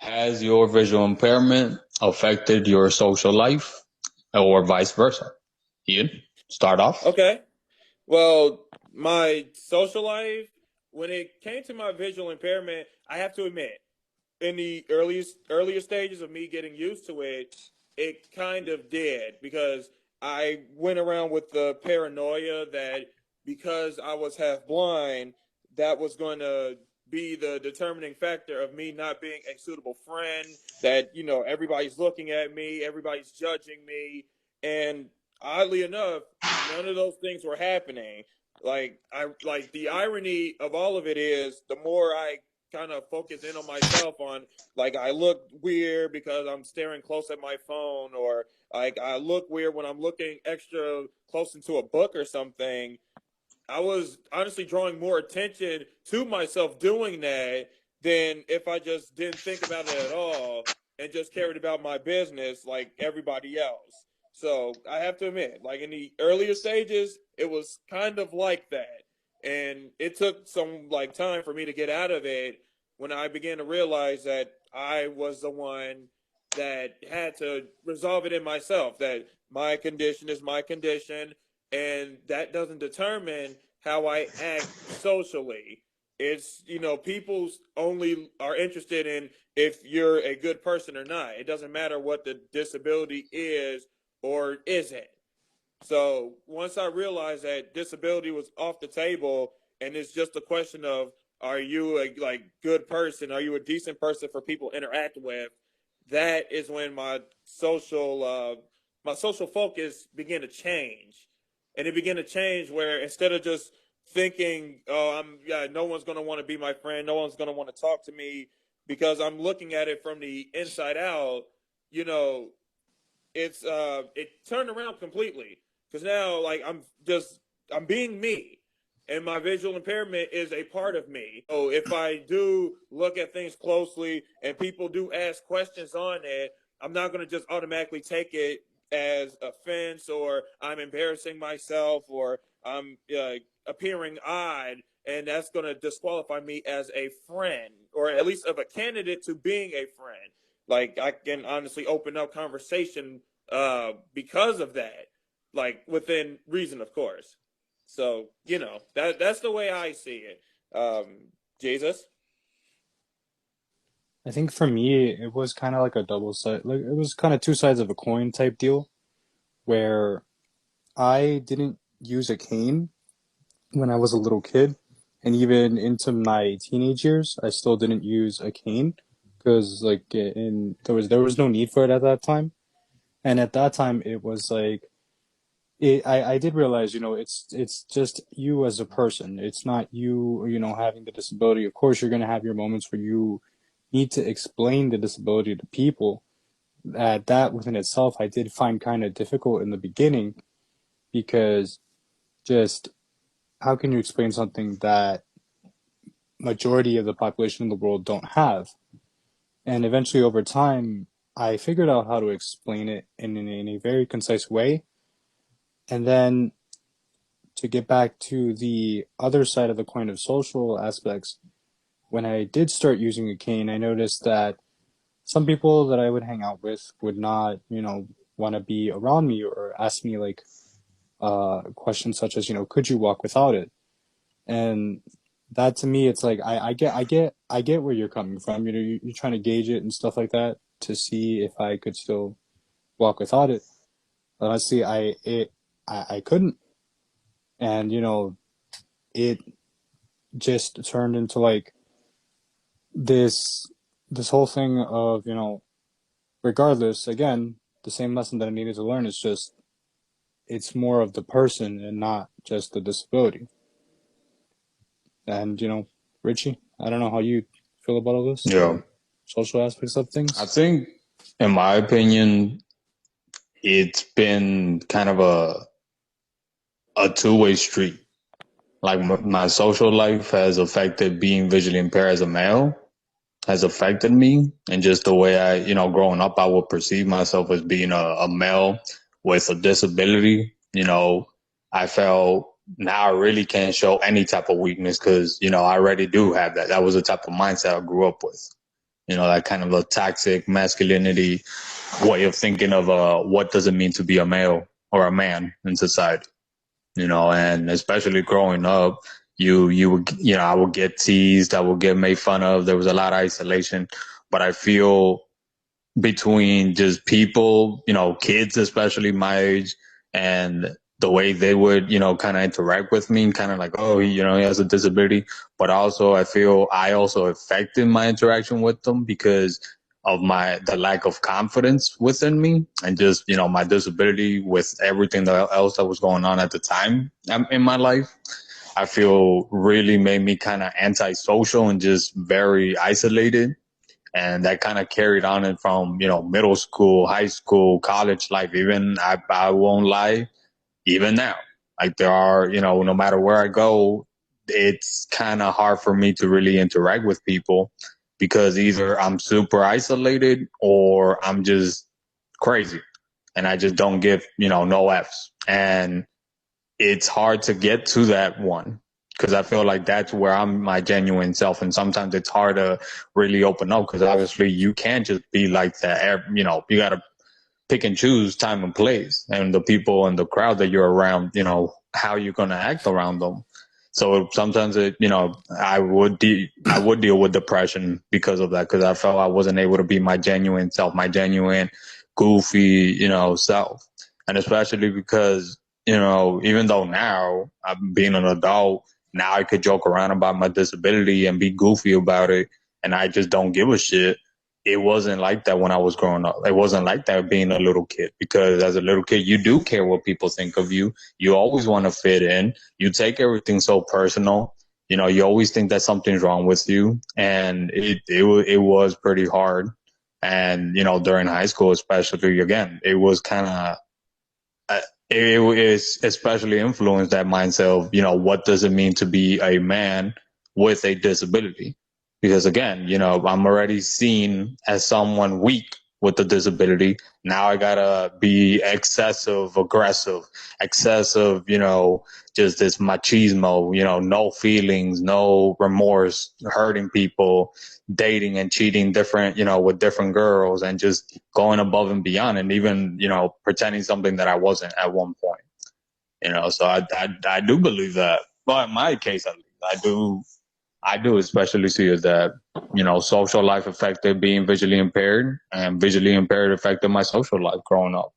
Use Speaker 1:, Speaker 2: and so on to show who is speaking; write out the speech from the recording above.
Speaker 1: Has your visual impairment affected your social life or vice versa? Ian, start off.
Speaker 2: Okay. Well, my social life, when it came to my visual impairment, I have to admit, in the earlier stages of me getting used to it, it kind of did because I went around with the paranoia that because I was half blind, that was going to be the determining factor of me not being a suitable friend. That everybody's looking at me, everybody's judging me, and oddly enough, none of those things were happening. Like the irony of all of it is the more I kind of focus in on myself on like I look weird because I'm staring close at my phone, or like I look weird when I'm looking extra close into a book or something. I was honestly drawing more attention to myself doing that than if I just didn't think about it at all and just cared about my business like everybody else. So I have to admit, like in the earlier stages, it was kind of like that. And it took some like time for me to get out of it when I began to realize that I was the one that had to resolve it in myself, that my condition is my condition and that doesn't determine how I act socially. It's, people only are interested in if you're a good person or not. It doesn't matter what the disability is or isn't. So once I realized that disability was off the table and it's just a question of are you a like good person? Are you a decent person for people to interact with? That is when my social focus began to change, and it began to change where instead of just thinking, oh, no one's going to want to be my friend, no one's going to want to talk to me because I'm looking at it from the inside out. You know, it turned around completely because now like I'm being me, and my visual impairment is a part of me. So if I do look at things closely and people do ask questions on it, I'm not going to just automatically take it as offense or I'm embarrassing myself or I'm appearing odd, and that's going to disqualify me as a friend or at least of a candidate to being a friend. Like I can honestly open up conversation because of that, like within reason, of course. So that's the way I see it. Jesus.
Speaker 3: I think for me, it was kind of like a double side, like it was kind of two sides of a coin type deal where I didn't use a cane when I was a little kid, and even into my teenage years, I still didn't use a cane because there was no need for it at that time. And at that time, it was like I did realize, it's just you as a person. It's not you, having the disability. Of course, you're gonna have your moments where you need to explain the disability to people. That within itself, I did find kind of difficult in the beginning because just how can you explain something that majority of the population in the world don't have? And eventually, over time, I figured out how to explain it in a very concise way. And then to get back to the other side of the coin of social aspects, when I did start using a cane, I noticed that some people that I would hang out with would not, want to be around me or ask me like questions such as, could you walk without it? And that to me, it's like I get where you're coming from. You're trying to gauge it and stuff like that to see if I could still walk without it. But honestly, I couldn't, and it just turned into like this this whole thing of regardless, again, the same lesson that I needed to learn is just it's more of the person and not just the disability. And Richie, I don't know how you feel about all this,
Speaker 1: Yeah.
Speaker 3: social aspects of
Speaker 1: I
Speaker 3: things.
Speaker 1: think, in my opinion, it's been kind of a two-way street. Like my social life has affected being visually impaired as a male, has affected me, and just the way growing up, I would perceive myself as being a male with a disability. I felt now I really can't show any type of weakness because I already do have that. That was the type of mindset I grew up with. that kind of a toxic masculinity way of thinking of what does it mean to be a male or a man in society. And especially growing up, you would, I would get teased, I would get made fun of. There was a lot of isolation, but I feel between just people, kids, especially my age, and the way they would, kind of interact with me, kind of like, oh, he has a disability. But also, I feel I also affected my interaction with them because of the lack of confidence within me, and just, my disability with everything else that was going on at the time in my life. I feel really made me kind of antisocial and just very isolated. And that kind of carried on from, middle school, high school, college life. Even I won't lie, even now, like there are, no matter where I go, it's kind of hard for me to really interact with people because either I'm super isolated or I'm just crazy and I just don't give, no F's. And it's hard to get to that one because I feel like that's where I'm my genuine self. And sometimes it's hard to really open up because obviously you can't just be like that. You got to pick and choose time and place and the people and the crowd that you're around, how you're going to act around them. So sometimes I would deal with depression because of that, because I felt I wasn't able to be my genuine self, my genuine goofy, self. And especially because, even though now I'm being an adult, now I could joke around about my disability and be goofy about it. And I just don't give a shit. It wasn't like that when I was growing up. It wasn't like that being a little kid, because as a little kid, you do care what people think of you. You always want to fit in. You take everything so personal. You always think that something's wrong with you. And it was pretty hard. And, during high school, especially, again, it was kind of, it is especially influenced that mindset of, what does it mean to be a man with a disability? Because again, I'm already seen as someone weak with a disability. Now I gotta be excessive, aggressive, excessive, just this machismo, no feelings, no remorse, hurting people, dating and cheating different, with different girls, and just going above and beyond, and even, pretending something that I wasn't at one point. So I do believe that. Well, in my case, at least, I do especially see it that, social life affected being visually impaired, and visually impaired affected my social life growing up.